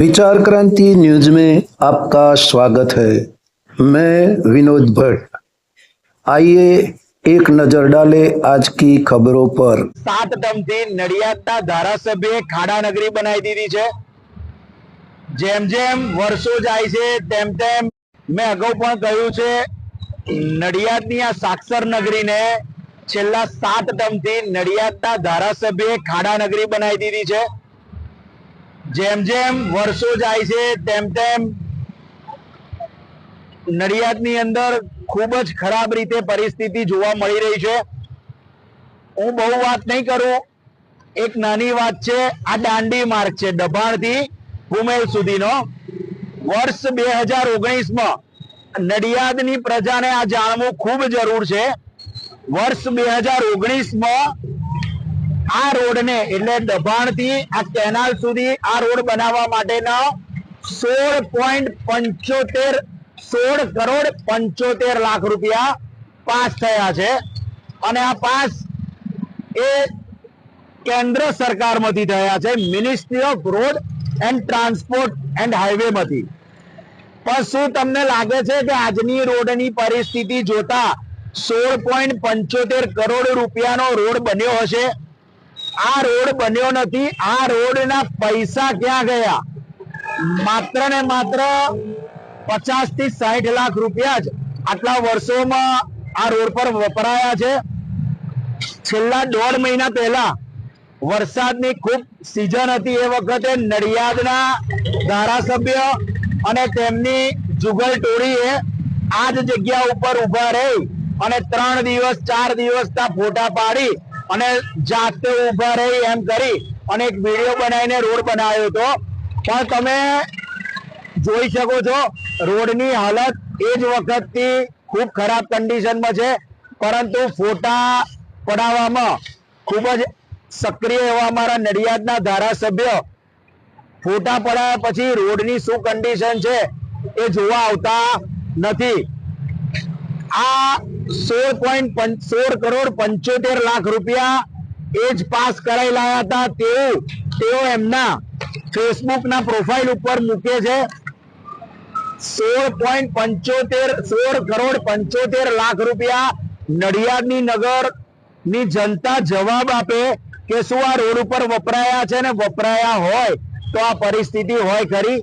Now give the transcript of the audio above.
विचार क्रांति न्यूज में आपका स्वागत है। मैं विनोद भट्ट। आइए एक नजर डाले आज की खबरों पर। 7 ટર્મથી નડિયાદના ધારાસભ્યએ ખાડાનગરી બનાવી દીધી છે। જેમ જેમ વર્ષો જાય છે તેમ તેમ મેં અગાઉ પણ કહ્યું છે, નડિયાદની આ સાક્ષર નગરીને છેલ્લા 7 ટર્મથી નડિયાદના ધારાસભ્યએ ખાડાનગરી બનાવી દીધી છે। જેમ જેમ વર્ષો જાય છે તેમ તેમ નડિયાદની અંદર ખૂબ જ ખરાબ રીતે પરિસ્થિતિ જોવા મળી રહી છે। હું બહુ વાત નહીં કરું, એક નાની વાત છે। આ દાંડી માર્ગ છે દબાણથી કુમેલ સુધીનો। વર્ષ 2019માં નડિયાદની પ્રજાને આ જાણવું ખૂબ જરૂર છે। વર્ષ 2019માં આ રોડને એટલે દબાણથી આ કેનાલ સુધી આ રોડ બનાવવા માટેના 16 કરોડ 75 લાખ રૂપિયા પાસ થયા છે। અને આ પાસ એ કેન્દ્ર સરકારમાંથી થયા છે, ministry off road and transport and highway માંથી। પણ શું તમને લાગે છે કે આજની રોડની પરિસ્થિતિ જોતા 16.75 કરોડ રૂપિયાનો રોડ બન્યો હશે? આ રોડ બન્યો નથી। આ રોડના પૈસા ક્યાં ગયા? માત્ર ને માત્ર 50 થી 60 લાખ રૂપિયા જ આટલા વર્ષોમાં આ રોડ પર વપરાયા છે। છેલ્લા 1.5 મહિના પહેલા વરસાદની ખૂબ સિઝન હતી। એ વખતે નડિયાદના ધારાસભ્ય અને તેમની જુગલ ટોળીએ આ જ જગ્યા ઉપર ઉભા રહી અને 3 દિવસ 4 દિવસના ફોટા પાડી અને જાતે ઉભા રહી એમ કરી અને એક વિડીયો બનાવીને રોડ બનાવ્યો હતો। પણ તમે જોઈ શકો છો રોડની હાલત એ જ વખતથી ખૂબ ખરાબ કન્ડિશનમાં છે। પરંતુ ફોટા પડાવવામાં ખૂબ જ સક્રિય એવા અમારા નડિયાદના ધારાસભ્ય ફોટા પડાવ્યા પછી રોડની શું કન્ડિશન છે એ જોવા આવતા નથી। આ 16 કરોડ 75 લાખ રૂપિયા એ જ પાસ કરાઈ લાયા હતા તેઓ એમના ફેસબુકના પ્રોફાઇલ ઉપર મૂકે છે। 16 કરોડ 75 લાખ રૂપિયા નડિયાદની નગરની જનતા જવાબ આપે કે શું આ રોડ ઉપર વપરાયા છે, ને વપરાયા હોય તો આ પરિસ્થિતિ હોય ખરી?